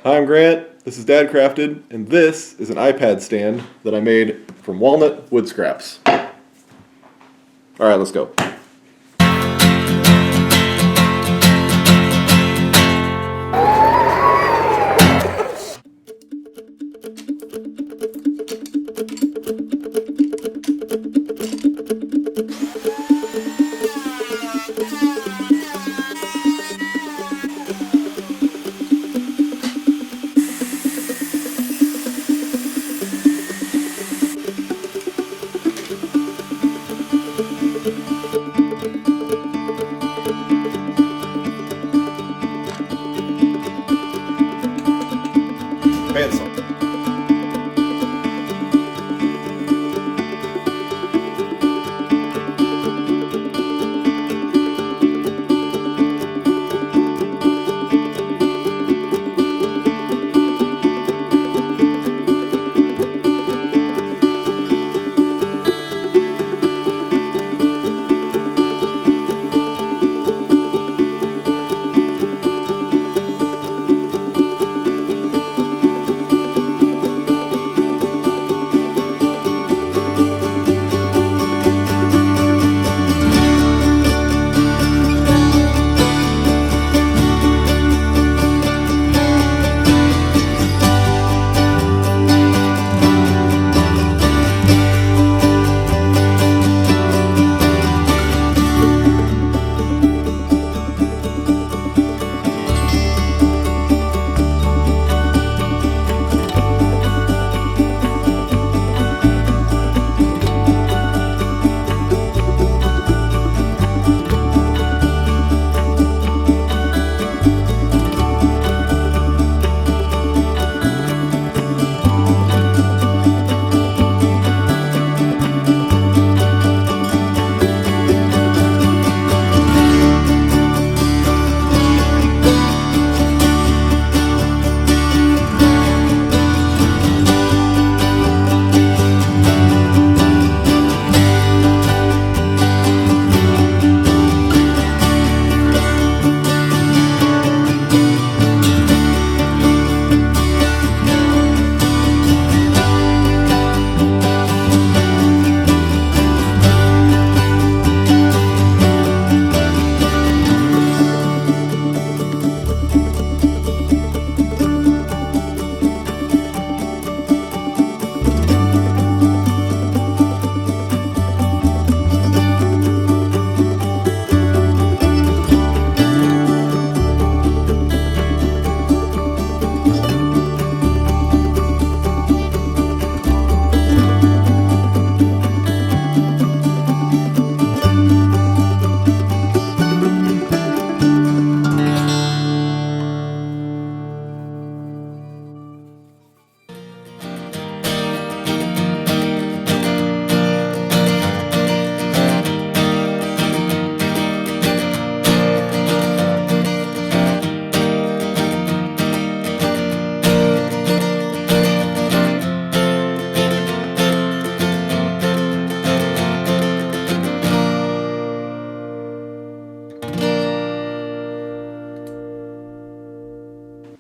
Hi, I'm Grant. This is Dad Crafted, and this is an iPad stand that I made from walnut wood scraps. Alright, let's go. Bandsaw.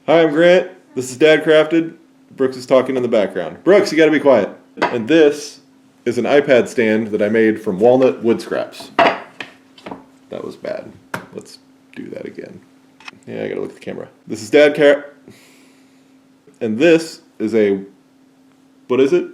Hi, I'm Grant. This is Dad Crafted. Brooks is talking in the background. Brooks, you gotta be quiet. And this is an iPad stand that I made from walnut wood scraps. That was bad. Let's do that again. Yeah, I gotta look at the camera. This is Dad And this is a, what is it?